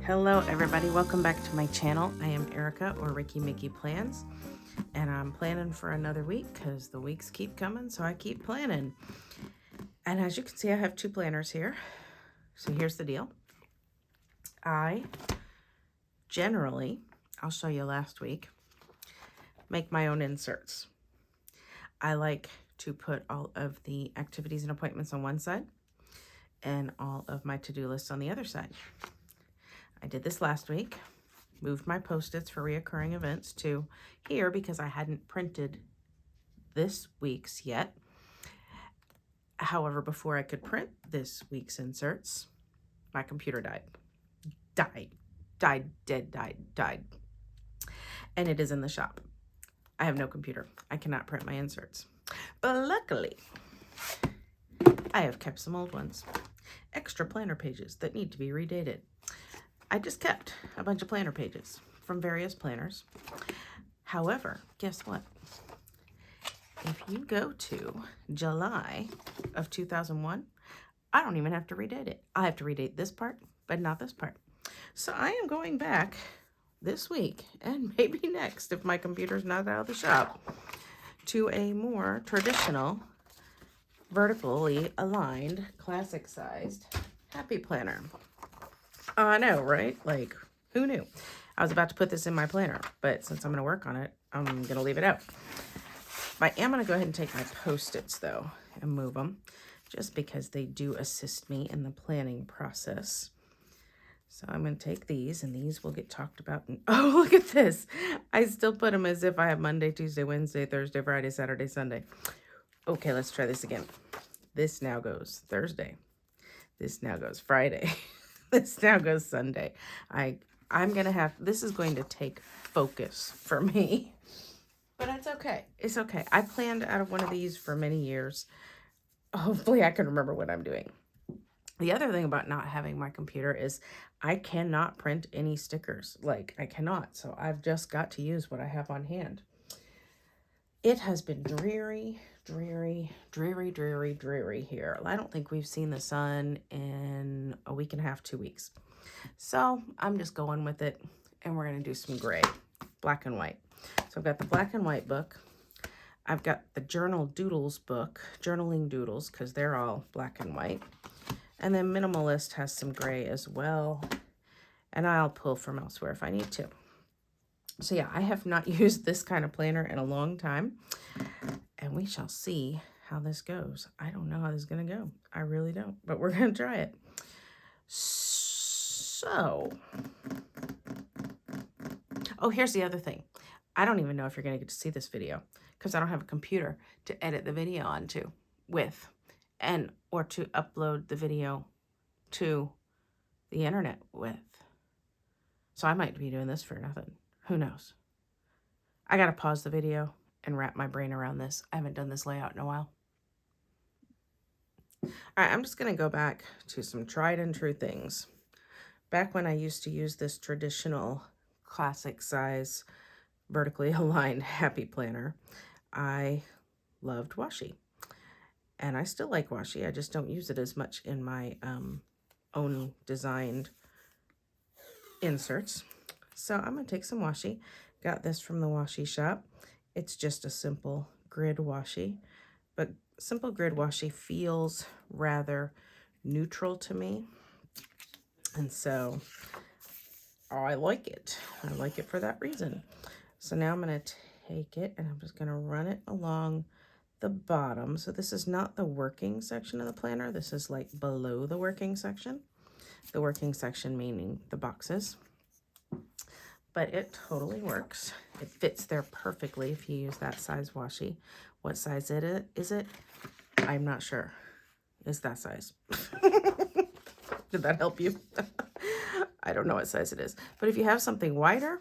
Hello everybody, welcome back to my channel. I am Erica, or Ricky Mickey Plans, and I'm planning for another week because the weeks keep coming, so I keep planning. And as you can see, I have two planners here. So here's the deal. I generally, I'll show you last week, make my own inserts. I like to put all of the activities and appointments on one side and all of my to-do lists on the other side. I did this last week, moved my Post-its for reoccurring events to here because I hadn't printed this week's yet. However, before I could print this week's inserts, my computer died. Died. And it is in the shop. I have no computer. I cannot print my inserts. But luckily, I have kept some old ones. Extra planner pages that need to be redated. I just kept a bunch of planner pages from various planners. However, guess what? If you go to July of 2001, I don't even have to redate it. I have to redate this part, but not this part. So I am going back this week, and maybe next if my computer's not out of the shop, to a more traditional, vertically aligned, classic-sized Happy Planner. I know, right? Like, who knew? I was about to put this in my planner, but since I'm going to work on it, I'm going to leave it out. I am going to go ahead and take my Post-its, though, and move them, just because they do assist me in the planning process. So I'm going to take these, and these will get talked about. Oh, look at this. I still put them as if I have Monday, Tuesday, Wednesday, Thursday, Friday, Saturday, Sunday. Okay, let's try this again. This now goes Thursday. This now goes Friday. This now goes Sunday. I'm going to have, this is going to take focus for me, but it's okay. It's okay. I planned out of one of these for many years. Hopefully I can remember what I'm doing. The other thing about not having my computer is I cannot print any stickers. Like, I cannot. So I've just got to use what I have on hand. It has been dreary here. I don't think we've seen the sun in a week and a half, 2 weeks. So I'm just going with it, and we're going to do some gray, black and white. So I've got the black and white book. I've got the Journal Doodles book, Journaling Doodles, because they're all black and white. And then Minimalist has some gray as well. And I'll pull from elsewhere if I need to. So yeah, I have not used this kind of planner in a long time. And we shall see how this goes. I don't know how this is going to go. I really don't. But we're going to try it. So, oh, here's the other thing. I don't even know if you're going to get to see this video because I don't have a computer to edit the video onto with, and or to upload the video to the internet with. So I might be doing this for nothing. Who knows? I got to pause the video and wrap my brain around this. I haven't done this layout in a while. All right, I'm just going to go back to some tried and true things. Back when I used to use this traditional classic size vertically aligned Happy Planner, I loved washi. And I still like washi. I just don't use it as much in my own designed inserts. So I'm going to take some washi. Got this from the washi shop. It's just a simple grid washi. But simple grid washi feels rather neutral to me. And so I like it. I like it for that reason. So now I'm going to take it and I'm just going to run it along the bottom. So this is not the working section of the planner. This is like below the working section. The working section meaning the boxes. But it totally works. It fits there perfectly if you use that size washi. What size is it? I'm not sure. It's that size. Did that help you? I don't know what size it is. But if you have something wider,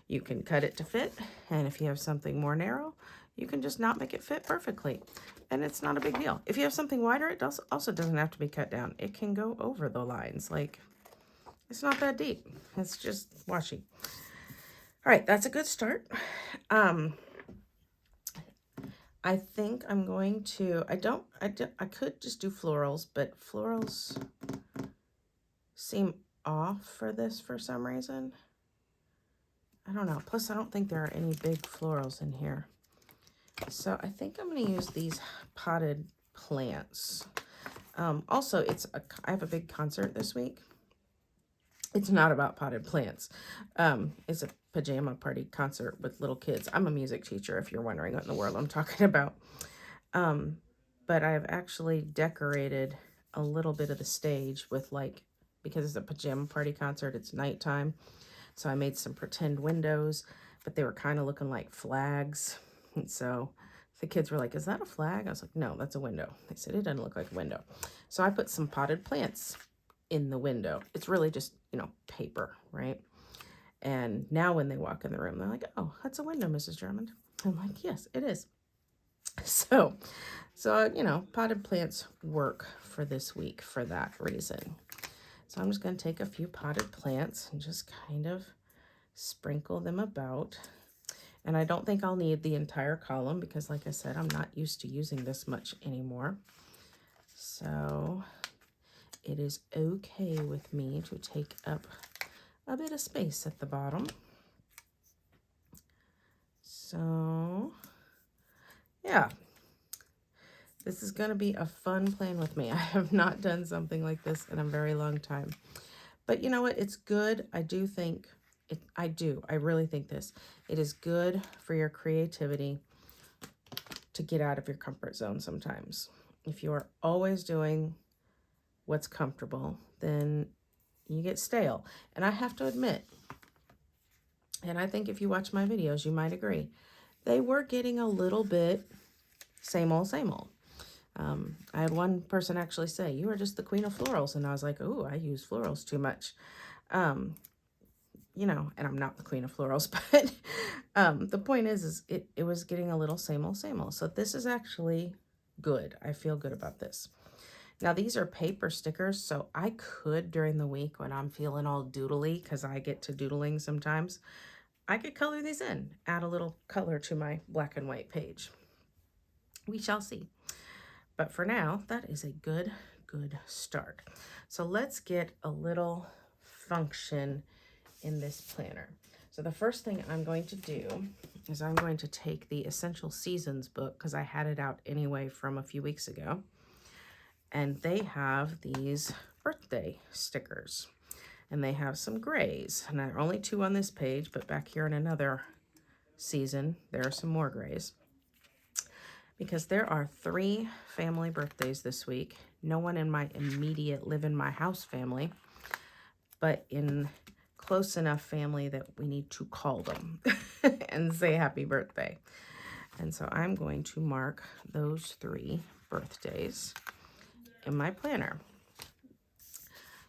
you can cut it to fit. And if you have something more narrow, you can just not make it fit perfectly. And it's not a big deal. If you have something wider, it also doesn't have to be cut down. It can go over the lines. Like, it's not that deep. It's just washi. All right, that's a good start. I think I'm going to, I could just do florals, but florals seem off for this for some reason. I don't know. Plus, I don't think there are any big florals in here. So I think I'm going to use these potted plants. Also, I have a big concert this week. It's not about potted plants. It's a pajama party concert with little kids. I'm a music teacher, if you're wondering what in the world I'm talking about. But I've actually decorated a little bit of the stage with, like, because it's a pajama party concert, it's nighttime. So I made some pretend windows, but they were kind of looking like flags. And so the kids were like, is that a flag? I was like, no, that's a window. They said, it doesn't look like a window. So I put some potted plants in the window. It's really just, you know, paper, right? And now when they walk in the room, they're like, oh, that's a window, Mrs. Drummond. I'm like, yes, it is. So, you know, potted plants work for this week for that reason. So I'm just going to take a few potted plants and just kind of sprinkle them about. And I don't think I'll need the entire column because, like I said, I'm not used to using this much anymore. So it is okay with me to take up a bit of space at the bottom. So, yeah. This is going to be a fun plan with me. I have not done something like this in a very long time. But you know what? It's good. I really think this. It is good for your creativity to get out of your comfort zone sometimes. If you are always doing what's comfortable, then you get stale. And I have to admit, and I think if you watch my videos, you might agree, they were getting a little bit same old, same old. I had one person actually say, you are just the queen of florals. And I was like, oh, I use florals too much. You know, and I'm not the queen of florals, but the point is it was getting a little same old, same old. So this is actually good. I feel good about this. Now, these are paper stickers, so I could, during the week when I'm feeling all doodly, because I get to doodling sometimes, I could color these in, add a little color to my black and white page. We shall see. But for now, that is a good start. So let's get a little function in this planner. So the first thing I'm going to do is I'm going to take the Essential Seasons book, because I had it out anyway from a few weeks ago. And they have these birthday stickers. And they have some grays. And there are only 2 on this page, but back here in another season, there are some more grays. Because there are 3 family birthdays this week. No one in my immediate live in my house family, but in close enough family that we need to call them and say happy birthday. And so I'm going to mark those 3 birthdays in my planner.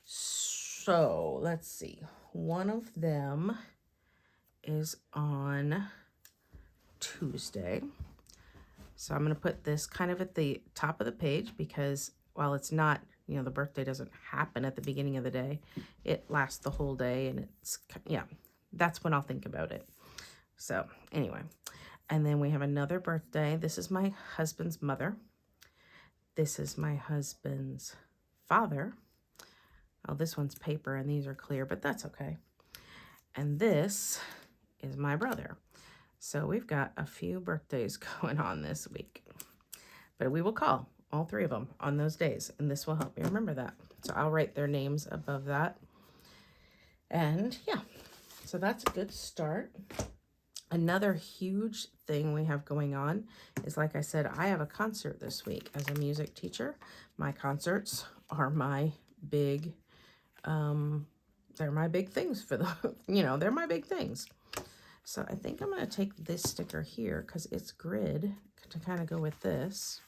So let's see. One of them is on Tuesday. So I'm going to put this kind of at the top of the page because while it's not, you know, the birthday doesn't happen at the beginning of the day, it lasts the whole day, and it's, yeah, that's when I'll think about it. So anyway, and then we have another birthday. This is my husband's mother. This is my husband's father. Oh, this one's paper and these are clear, but that's okay. And this is my brother. So we've got a few birthdays going on this week, but we will call all 3 of them on those days, and this will help me remember that. So I'll write their names above that. And yeah, so that's a good start. Another huge thing we have going on is, like I said, I have a concert this week as a music teacher. My concerts are my big, they're my big things for the, you know, they're my big things. So I think I'm going to take this sticker here because it's grid to kind of go with this.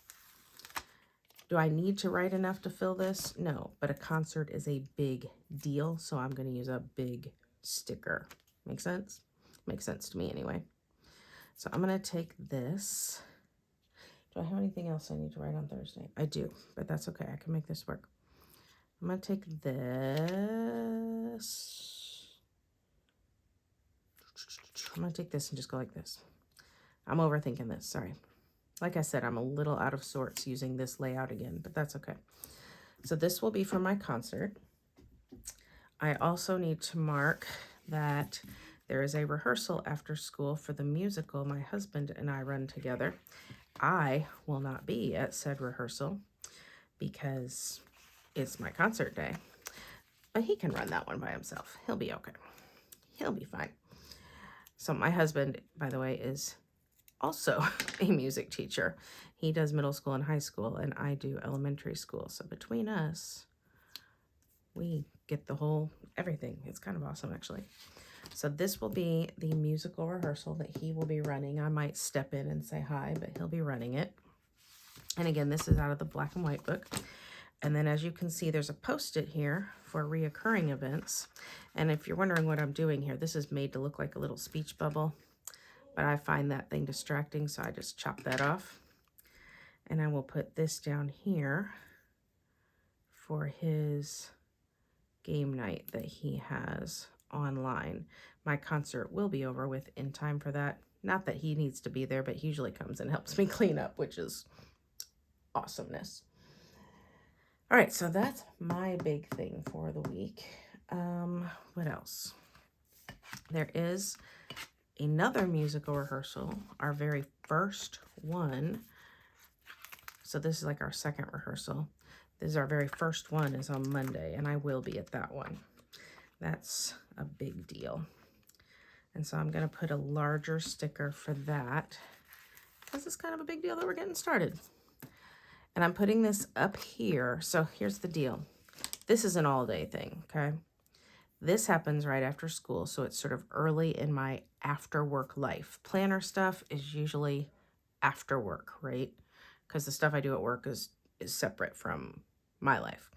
Do I need to write enough to fill this? No, but a concert is a big deal, so I'm going to use a big sticker. Make sense? Makes sense to me anyway. So I'm going to take this. Do I have anything else I need to write on Thursday? I do, but that's okay. I can make this work. I'm going to take this. I'm going to take this and just go like this. I'm overthinking this. Sorry. Like I said, I'm a little out of sorts using this layout again, but that's okay. So this will be for my concert. I also need to mark that there is a rehearsal after school for the musical my husband and I run together. I will not be at said rehearsal because it's my concert day, but he can run that one by himself. He'll be okay. He'll be fine. So my husband, by the way, is also a music teacher. He does middle school and high school, and I do elementary school. So between us, we get the whole everything. It's kind of awesome, actually. So this will be the musical rehearsal that he will be running. I might step in and say hi, but he'll be running it. And again, this is out of the black and white book. And then as you can see, there's a post-it here for reoccurring events. And if you're wondering what I'm doing here, this is made to look like a little speech bubble, but I find that thing distracting, so I just chop that off. And I will put this down here for his game night that he has online. My concert will be over with in time for that. Not that he needs to be there, but he usually comes and helps me clean up, which is awesomeness. All right, so that's my big thing for the week. What else? There is another musical rehearsal, our very first one. So this is like our second rehearsal. This is our very first one, is on Monday, and I will be at that one. That's a big deal. And so I'm going to put a larger sticker for that because it's kind of a big deal that we're getting started. And I'm putting this up here. So here's the deal. This is an all-day thing, okay? This happens right after school, so it's sort of early in my after-work life. Planner stuff is usually after work, right? Because the stuff I do at work is separate from my life.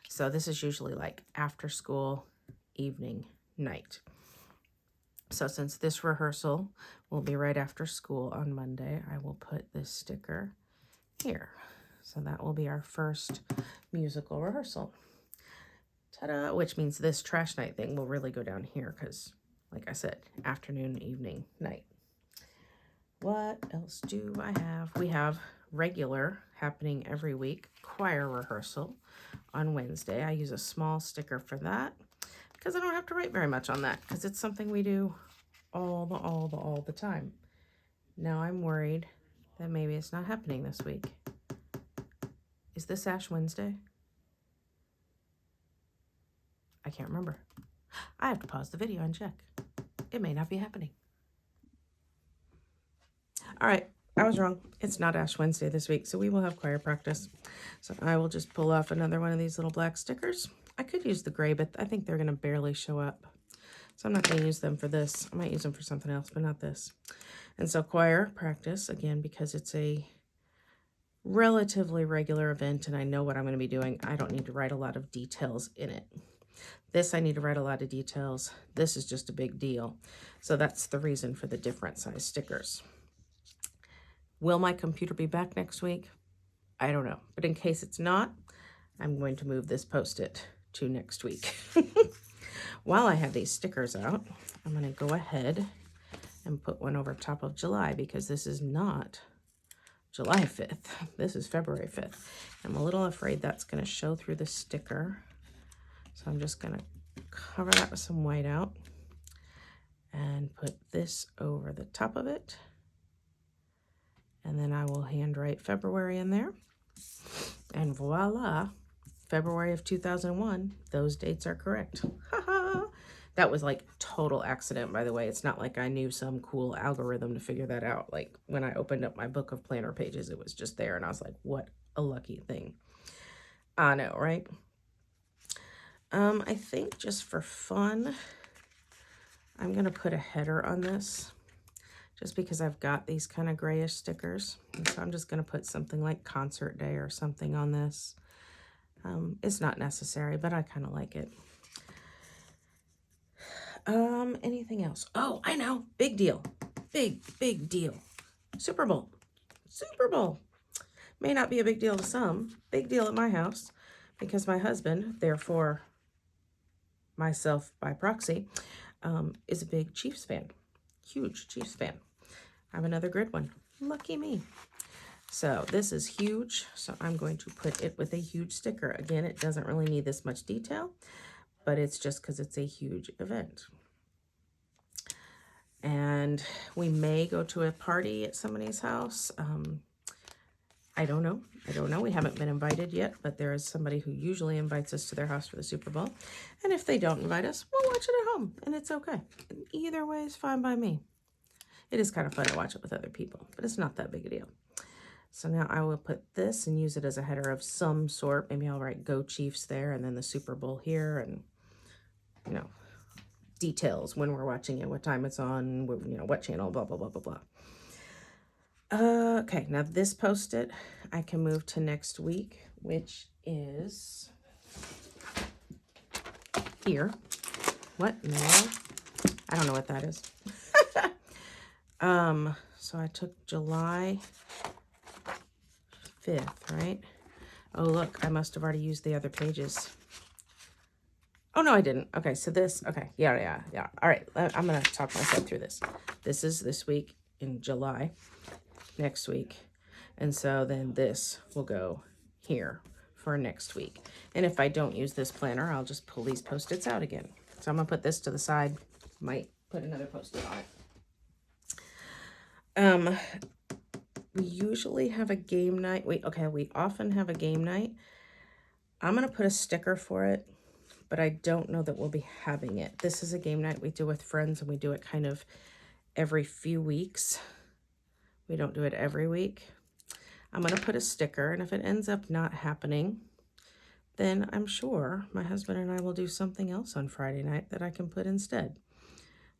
So this is usually like after school, evening, night. So since this rehearsal will be right after school on Monday, I will put this sticker here. So that will be our first musical rehearsal. Ta-da! Which means this trash night thing will really go down here because, like I said, afternoon, evening, night. What else do I have? We have regular happening every week choir rehearsal on Wednesday. I use a small sticker for that because I don't have to write very much on that because it's something we do all the time. Now I'm worried that maybe it's not happening this week. Is this Ash Wednesday? I can't remember. I have to pause the video and check. It may not be happening. All right, I was wrong. It's not Ash Wednesday this week, so we will have choir practice. So I will just pull off another one of these little black stickers. I could use the gray, but I think they're going to barely show up. So I'm not going to use them for this. I might use them for something else, but not this. And so choir practice, again, because it's a relatively regular event and I know what I'm going to be doing, I don't need to write a lot of details in it. This, I need to write a lot of details. This is just a big deal. So that's the reason for the different size stickers. Will my computer be back next week? I don't know. But in case it's not, I'm going to move this post-it to next week. While I have these stickers out, I'm going to go ahead and put one over top of July because this is not July 5th. This is February 5th. I'm a little afraid that's going to show through the sticker. So I'm just going to cover that with some white out and put this over the top of it. And then I will handwrite February in there. And voila, February of 2001, those dates are correct. That was like total accident, by the way. It's not like I knew some cool algorithm to figure that out. Like when I opened up my book of planner pages, it was just there. And I was like, what a lucky thing. I know, right? I think just for fun, I'm going to put a header on this just because I've got these kind of grayish stickers. And so I'm just going to put something like concert day or something on this. It's not necessary, but I kind of like it. Anything else? Oh, I know. Big deal. Big deal. Super Bowl. Super Bowl. May not be a big deal to some. Big deal at my house because my husband, therefore myself by proxy, is a big Chiefs fan. Huge Chiefs fan. I have another grid one. Lucky me. So this is huge. So I'm going to put it with a huge sticker. Again, it doesn't really need this much detail, but it's just because it's a huge event. And we may go to a party at somebody's house. I don't know. We haven't been invited yet, but there is somebody who usually invites us to their house for the Super Bowl. And if they don't invite us, we'll watch it at home, and it's okay. Either way is fine by me. It is kind of fun to watch it with other people, but it's not that big a deal. So now I will put this and use it as a header of some sort. Maybe I'll write Go Chiefs there, and then the Super Bowl here, and, you know, details when we're watching it, what time it's on, you know, what channel, blah, blah, blah, blah, blah. Okay, now this Post-it, I can move to next week, which is here. What? No, I don't know what that is. So I took July 5th, right? Oh, look, I must have already used the other pages. Oh, no, I didn't. Okay, so this, okay, yeah. All right, I'm going to talk myself through this. This is this week in July, next week. And so then this will go here for next week. And if I don't use this planner, I'll just pull these Post-its out again. So I'm going to put this to the side. Might put another Post-it on it. We usually have a game night. We often have a game night. I'm going to put a sticker for it, but I don't know that we'll be having it. This is a game night we do with friends, and we do it kind of every few weeks. We don't do it every week. I'm going to put a sticker, and if it ends up not happening, then I'm sure my husband and I will do something else on Friday night that I can put instead.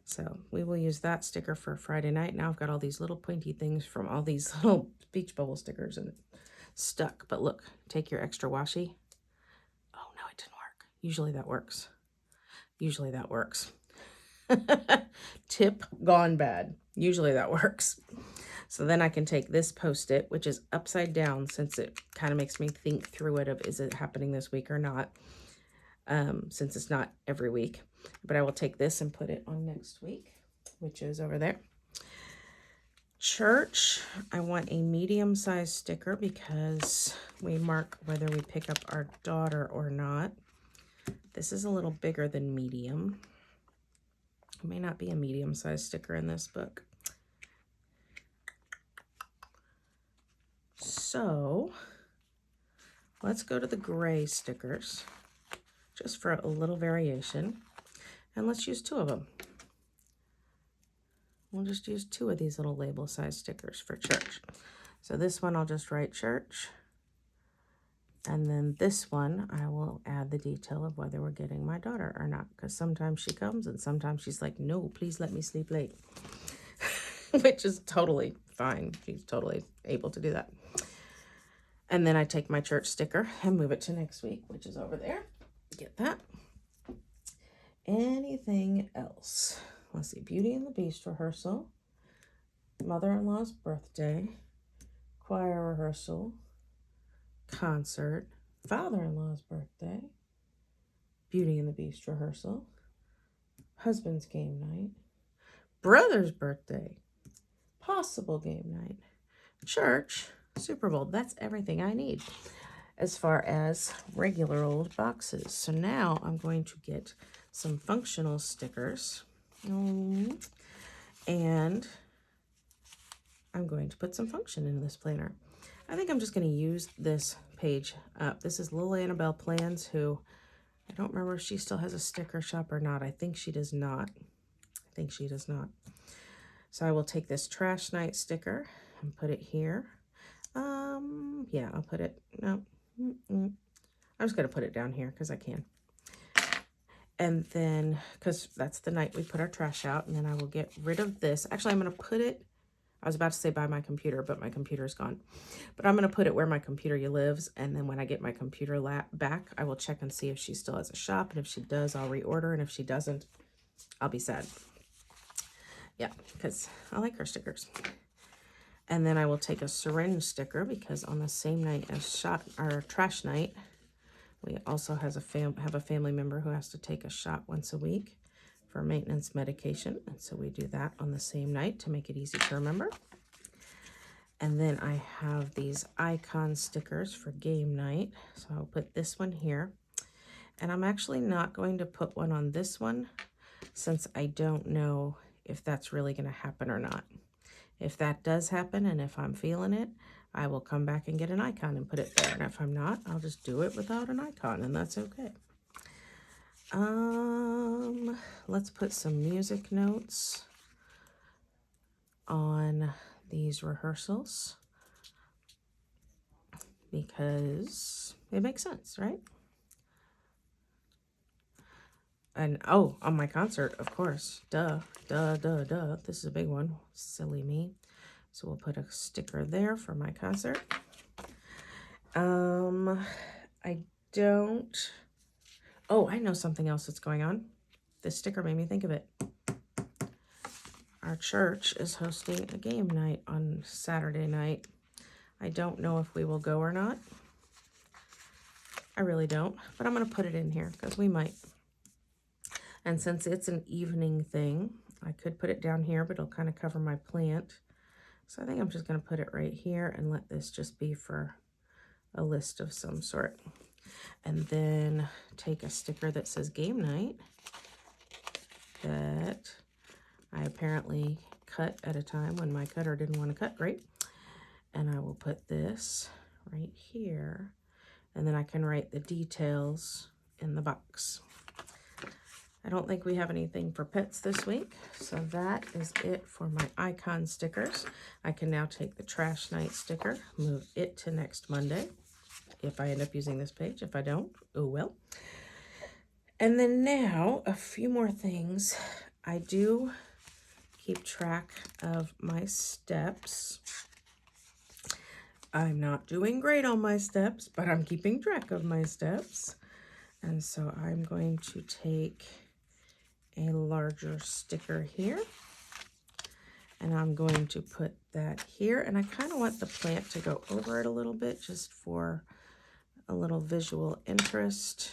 So we will use that sticker for Friday night. Now I've got all these little pointy things from all these little beach bubble stickers, and it's stuck. But look, take your extra washi. Oh, no, it didn't work. Usually that works. Tip gone bad. Usually that works. So then I can take this Post-it, which is upside down, since it kind of makes me think through it of, is it happening this week or not? Since it's not every week. But I will take this and put it on next week, which is over there. Church, I want a medium-sized sticker because we mark whether we pick up our daughter or not. This is a little bigger than medium. It may not be a medium-sized sticker in this book. So let's go to the gray stickers, just for a little variation. And let's use 2 of them. We'll just use 2 of these little label size stickers for church. So this one I'll just write church. And then this one I will add the detail of whether we're getting my daughter or not. Because sometimes she comes and sometimes she's like, no, please let me sleep late. Which is totally fine. She's totally able to do that. And then I take my church sticker and move it to next week, which is over there. Get that. Anything else? Let's see. Beauty and the Beast rehearsal. Mother-in-law's birthday. Choir rehearsal. Concert. Father-in-law's birthday. Beauty and the Beast rehearsal. Husband's game night. Brother's birthday. Possible game night. Church. Super Bowl. That's everything I need as far as regular old boxes. So now I'm going to get some functional stickers, and I'm going to put some function into this planner. I think I'm just going to use this page up. This is Little Annabelle Plans, who I don't remember if she still has a sticker shop or not. I think she does not. So I will take this Trash Night sticker and put it here. Yeah, I'll put it, no, I'm just going to put it down here because I can. And then, because that's the night we put our trash out, and then I will get rid of this. Actually, I'm going to put it, I was about to say by my computer, but my computer's gone. But I'm going to put it where my computer lives, and then when I get my computer back, I will check and see if she still has a shop, and if she does, I'll reorder, and if she doesn't, I'll be sad. Yeah, because I like her stickers. And then I will take a syringe sticker, because on the same night as trash night, we also have a family member who has to take a shot once a week for maintenance medication. And so we do that on the same night to make it easy to remember. And then I have these icon stickers for game night. So I'll put this one here. And I'm actually not going to put one on this one since I don't know if that's really going to happen or not. If that does happen and if I'm feeling it, I will come back and get an icon and put it there. And if I'm not, I'll just do it without an icon, and that's okay. Let's put some music notes on these rehearsals because it makes sense, right? And oh, on my concert, of course. Duh. This is a big one. Silly me. So we'll put a sticker there for my concert. I don't... Oh, I know something else that's going on. This sticker made me think of it. Our church is hosting a game night on Saturday night. I don't know if we will go or not. I really don't, but I'm going to put it in here because we might. And since it's an evening thing, I could put it down here, but it'll kind of cover my plant. So I think I'm just going to put it right here and let this just be for a list of some sort. And then take a sticker that says game night that I apparently cut at a time when my cutter didn't want to cut great. And I will put this right here. And then I can write the details in the box. I don't think we have anything for pets this week, so that is it for my icon stickers. I can now take the trash night sticker, move it to next Monday, if I end up using this page. If I don't, oh well. And then now, a few more things. I do keep track of my steps. I'm not doing great on my steps, but I'm keeping track of my steps. And so I'm going to take a larger sticker here, and I'm going to put that here, and I kind of want the plant to go over it a little bit just for a little visual interest.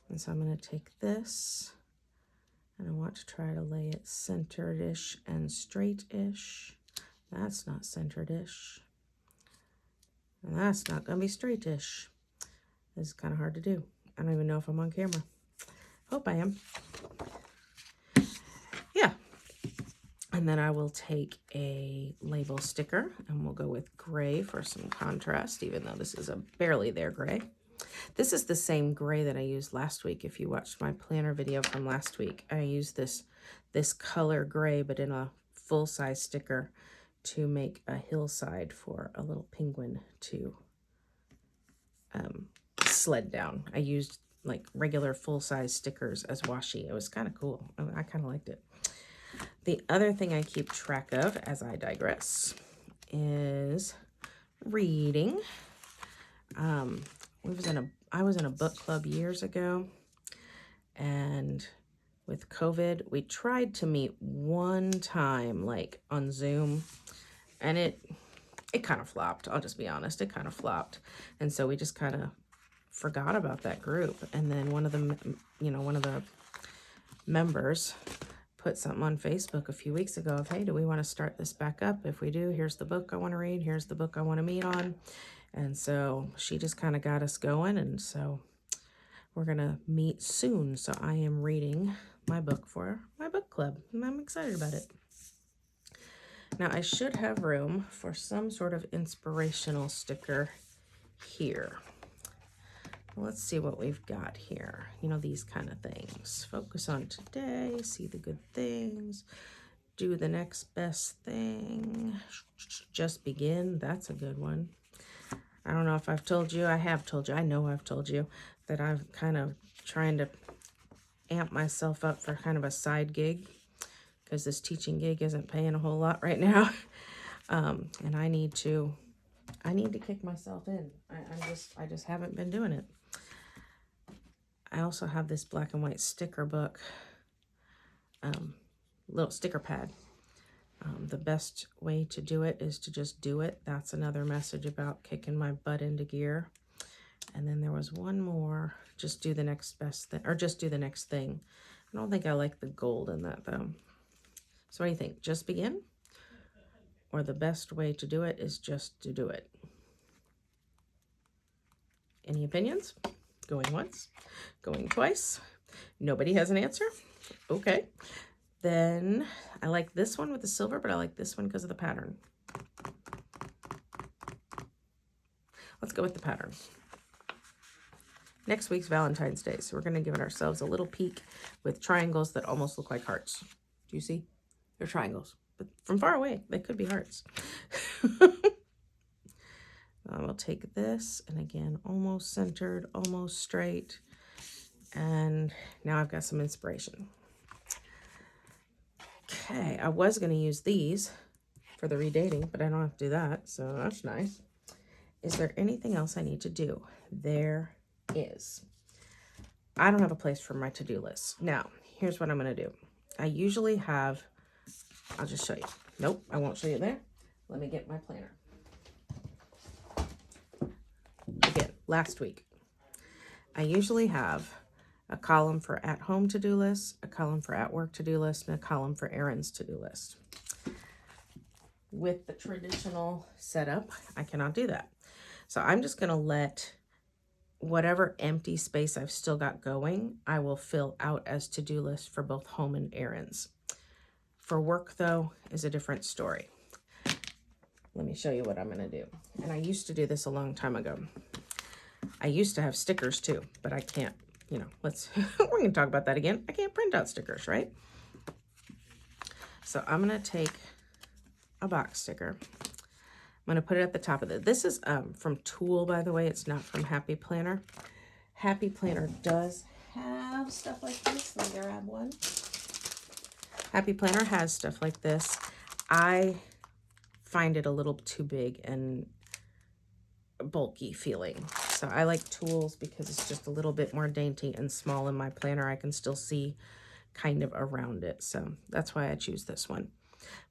And so I'm going to take this, and I want to try to lay it centered-ish and straight-ish. That's not centered-ish, and that's not going to be straight-ish. This is kind of hard to do. I don't even know if I'm on camera. Hope I am. Yeah. And then I will take a label sticker, and we'll go with gray for some contrast, even though this is a barely there gray. This is the same gray that I used last week. If you watched my planner video from last week, I used this color gray, but in a full-size sticker to make a hillside for a little penguin to sled down. I used like regular full-size stickers as washi. It was kind of cool. I kind of liked it. The other thing I keep track of, as I digress, is reading. I was in a book club years ago, and with COVID, we tried to meet one time, like on Zoom, and it kind of flopped. I'll just be honest, it kind of flopped. And so we just kind of forgot about that group. And then one of the members put something on Facebook a few weeks ago of, hey, do we want to start this back up? If we do, here's the book I want to read. Here's the book I want to meet on. And so she just kind of got us going. And so we're going to meet soon. So I am reading my book for my book club, and I'm excited about it. Now I should have room for some sort of inspirational sticker here. Let's see what we've got here. You know, these kind of things. Focus on today, see the good things, do the next best thing, just begin. That's a good one. I don't know if I've told you. I have told you. I know I've told you that I'm kind of trying to amp myself up for kind of a side gig because this teaching gig isn't paying a whole lot right now. And I need to kick myself in. I just haven't been doing it. I also have this black and white sticker book, little sticker pad. The best way to do it is to just do it. That's another message about kicking my butt into gear. And then there was one more, just do the next best thing, or just do the next thing. I don't think I like the gold in that though. So what do you think? Just begin? Or the best way to do it is just to do it? Any opinions? Going once, going twice. Nobody has an answer. Okay. Then I like this one with the silver, but I like this one because of the pattern. Let's go with the pattern. Next week's Valentine's Day, so we're going to give ourselves a little peek with triangles that almost look like hearts. Do you see? They're triangles, but from far away, they could be hearts. I will take this, and again, almost centered, almost straight, and now I've got some inspiration. Okay, I was going to use these for the redating, but I don't have to do that, so that's nice. Is there anything else I need to do? There is. I don't have a place for my to-do list. Now, here's what I'm going to do. I usually have, I'll just show you. Nope, I won't show you there. Let me get my planner. Again, last week, I usually have a column for at-home to-do list, a column for at-work to-do list, and a column for errands to-do list. With the traditional setup, I cannot do that. So I'm just going to let whatever empty space I've still got going, I will fill out as to-do list for both home and errands. For work, though, is a different story. Let me show you what I'm going to do. And I used to do this a long time ago. I used to have stickers too, but I can't, you know, we're going to talk about that again. I can't print out stickers, right? So I'm going to take a box sticker. I'm going to put it at the top of it. This is from Tool, by the way. It's not from Happy Planner. Happy Planner does have stuff like this. Let me grab one. Happy Planner has stuff like this. I find it a little too big and bulky feeling. So I like Tools because it's just a little bit more dainty and small in my planner. I can still see kind of around it. So that's why I choose this one.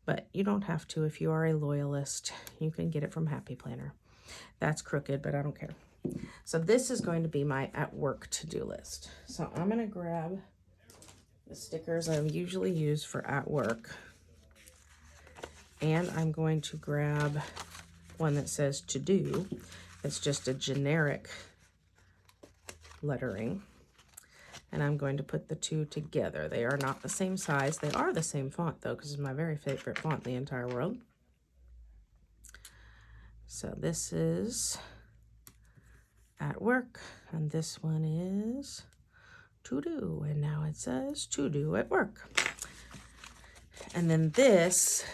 But you don't have to if you are a loyalist. You can get it from Happy Planner. That's crooked, but I don't care. So this is going to be my at-work to-do list. So I'm going to grab the stickers I usually use for at-work. And I'm going to grab one that says to-do. It's just a generic lettering. And I'm going to put the two together. They are not the same size. They are the same font, though, because it's my very favorite font in the entire world. So this is at work, and this one is to do. And now it says to do at work. And then this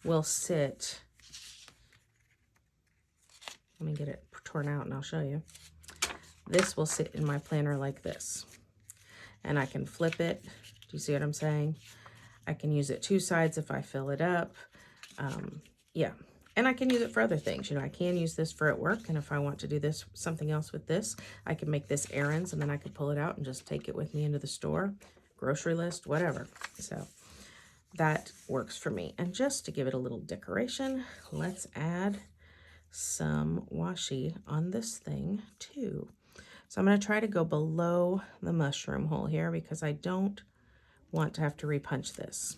will sit. Let me get it torn out and I'll show you. This will sit in my planner like this. And I can flip it. Do you see what I'm saying? I can use it two sides if I fill it up. Yeah. And I can use it for other things. You know, I can use this for at work. And if I want to do this, something else with this, I can make this errands and then I can pull it out and just take it with me into the store, grocery list, whatever. So that works for me. And just to give it a little decoration, let's add some washi on this thing too. So I'm going to try to go below the mushroom hole here because I don't want to have to repunch this.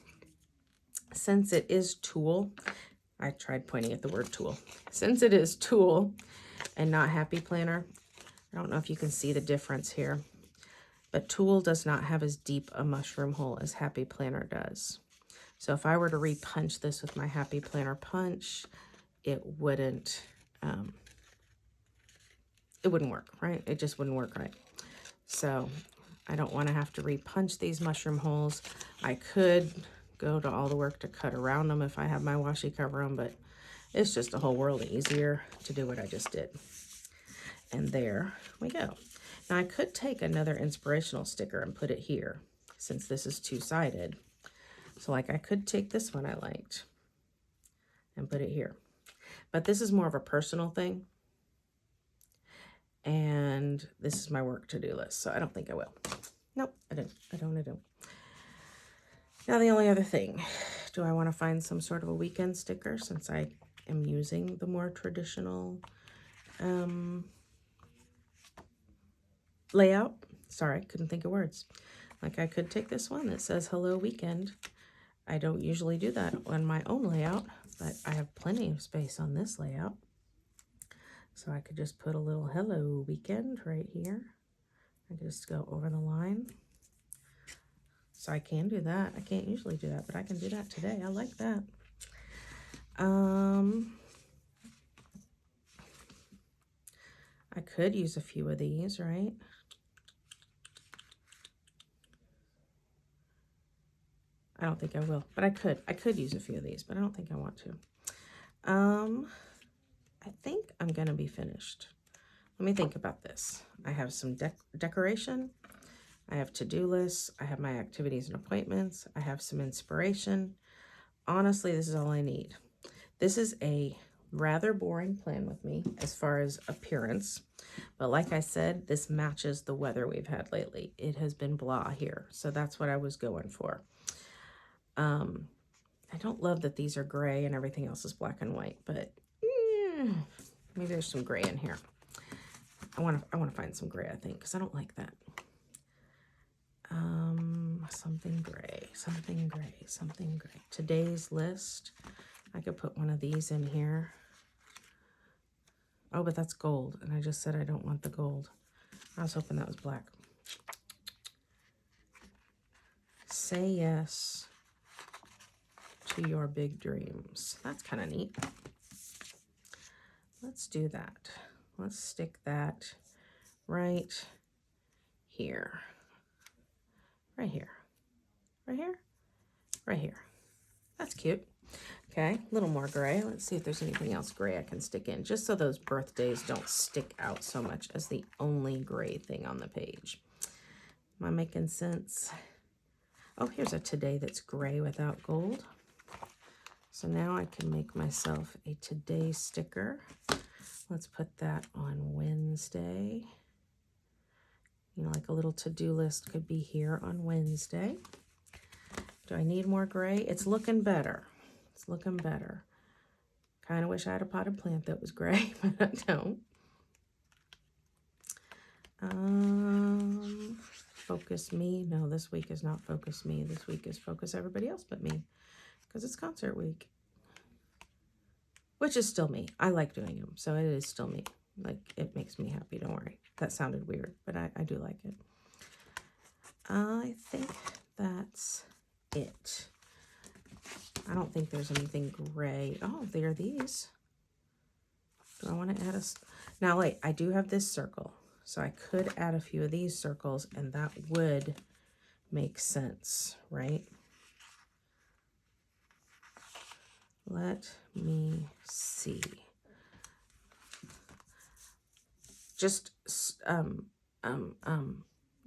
Since it is Tool, I tried pointing at the word Tool. Since it is Tool and not Happy Planner, I don't know if you can see the difference here, but Tool does not have as deep a mushroom hole as Happy Planner does. So if I were to repunch this with my Happy Planner punch, it wouldn't work, right? It just wouldn't work right. So I don't want to have to repunch these mushroom holes. I could go to all the work to cut around them if I have my washi cover them, but it's just a whole world easier to do what I just did. And there we go. Now I could take another inspirational sticker and put it here since this is two-sided. So like I could take this one I liked and put it here. But this is more of a personal thing. And this is my work to-do list, so I don't think I will. Nope, I don't. Now the only other thing, do I want to find some sort of a weekend sticker since I am using the more traditional layout? Sorry, couldn't think of words. Like I could take this one that says hello weekend. I don't usually do that on my own layout, but I have plenty of space on this layout. So I could just put a little hello weekend right here. I could just go over the line. So I can do that. I can't usually do that, but I can do that today. I like that. I could use a few of these, right? I don't think I will, but I could. I could use a few of these, but I don't think I want to. I think I'm gonna be finished. Let me think about this. I have some decoration. I have to-do lists. I have my activities and appointments. I have some inspiration. Honestly, this is all I need. This is a rather boring plan with me as far as appearance. But like I said, this matches the weather we've had lately. It has been blah here. So that's what I was going for. I don't love that these are gray and everything else is black and white, but maybe there's some gray in here. I want to find some gray, I think, because I don't like that. Something gray, something gray, something gray. Today's list. I could put one of these in here. Oh, but that's gold, and I just said I don't want the gold. I was hoping that was black. Say yes to your big dreams. That's kind of neat. Let's do that. Let's stick that right here. Right here. Right here? Right here. That's cute. Okay, a little more gray. Let's see if there's anything else gray I can stick in, just so those birthdays don't stick out so much as the only gray thing on the page. Am I making sense? Oh, here's a today that's gray without gold. So now I can make myself a today sticker. Let's put that on Wednesday. You know, like a little to-do list could be here on Wednesday. Do I need more gray? It's looking better. It's looking better. Kind of wish I had a potted plant that was gray, but I don't. Focus me. No, this week is not focus me. This week is focus everybody else but me, because it's concert week, which is still me. I like doing them, so it is still me. Like, it makes me happy, don't worry. That sounded weird, but I do like it. I think that's it. I don't think there's anything gray. Oh, there are these. Do I want to add a... Now, wait, I do have this circle, so I could add a few of these circles, and that would make sense, right? Let me see. Just,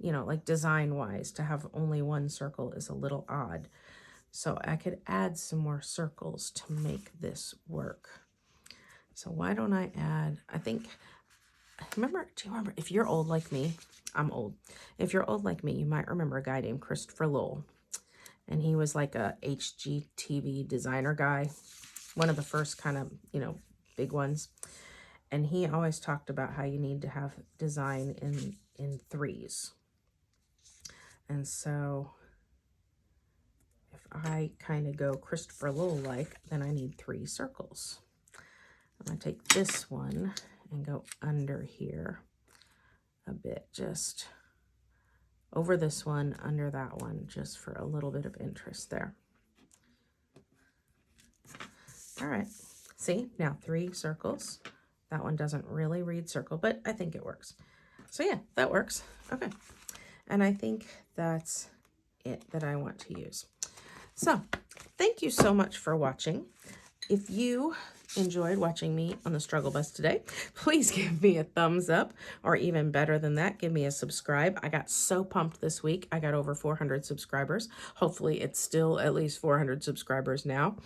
you know, like design-wise, to have only one circle is a little odd. So I could add some more circles to make this work. So why don't I add, I think, do you remember, if you're old like me, I'm old. If you're old like me, you might remember a guy named Christopher Lowell. And he was like a HGTV designer guy. One of the first kind of, you know, big ones. And he always talked about how you need to have design in threes. And so if I kind of go Christopher Lowell-like, then I need 3 circles. I'm going to take this one and go under here a bit, just over this one, under that one, just for a little bit of interest there. All right, see, now 3 circles. That one doesn't really read circle, but I think it works. So yeah, that works. Okay, and I think that's it that I want to use. So thank you so much for watching. If you enjoyed watching me on the struggle bus today, please give me a thumbs up, or even better than that, give me a subscribe. I got so pumped this week. I got over 400 subscribers. Hopefully it's still at least 400 subscribers now.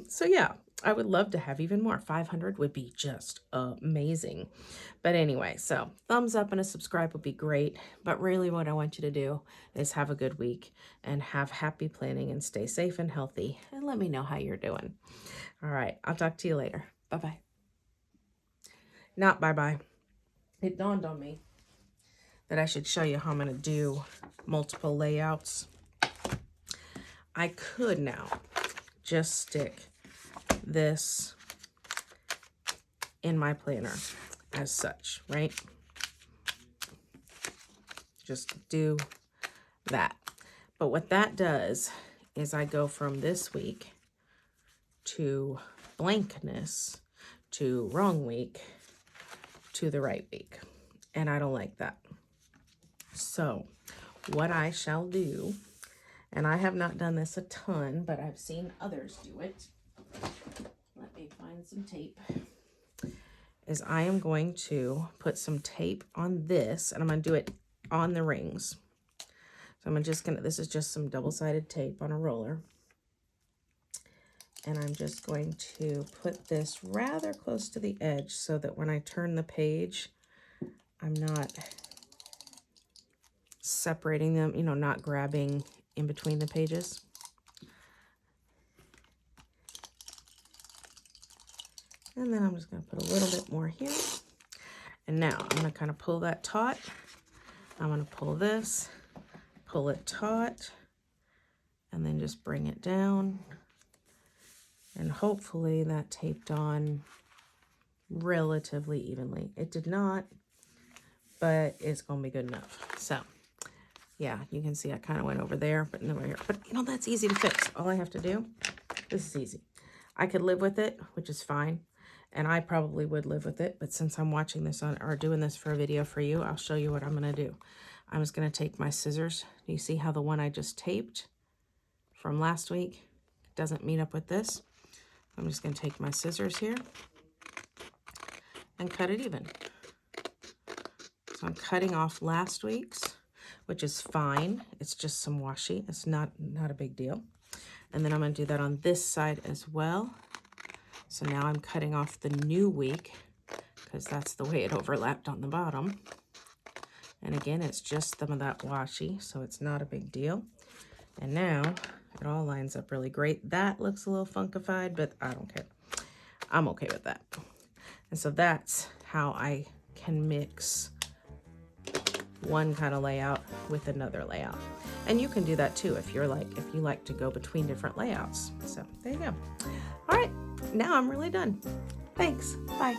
So yeah, I would love to have even more. 500 would be just amazing. But anyway, so thumbs up and a subscribe would be great. But really what I want you to do is have a good week and have happy planning and stay safe and healthy. And let me know how you're doing. All right, I'll talk to you later. Bye-bye. Not bye-bye. It dawned on me that I should show you how I'm going to do multiple layouts. I could now just stick this in my planner as such, right? Just do that. But what that does is I go from this week to blankness to wrong week to the right week. And I don't like that. So what I shall do, and I have not done this a ton, but I've seen others do it. Let me find some tape. Is I am going to put some tape on this, and I'm going to do it on the rings. So I'm just going to, this is just some double-sided tape on a roller. And I'm just going to put this rather close to the edge so that when I turn the page, I'm not separating them, you know, not grabbing in between the pages. And then I'm just going to put a little bit more here. And now I'm going to kind of pull that taut. I'm going to pull this, pull it taut, and then just bring it down. And hopefully that taped on relatively evenly. It did not, but it's going to be good enough. So yeah, you can see I kind of went over there, but nowhere here. But you know, that's easy to fix. All I have to do, this is easy. I could live with it, which is fine. And I probably would live with it. But since I'm watching this on, or doing this for a video for you, I'll show you what I'm going to do. I'm just going to take my scissors. Do you see how the one I just taped from last week doesn't meet up with this? I'm just going to take my scissors here and cut it even. So I'm cutting off last week's, which is fine. It's just some washi. It's not a big deal. And then I'm going to do that on this side as well. So now I'm cutting off the new week because that's the way it overlapped on the bottom. And again, it's just some of that washi, so it's not a big deal. And now it all lines up really great. That looks a little funkified, but I don't care. I'm okay with that. And so that's how I can mix one kind of layout with another layout. And you can do that too if you like to go between different layouts. So there you go. All right, now I'm really done. Thanks. Bye.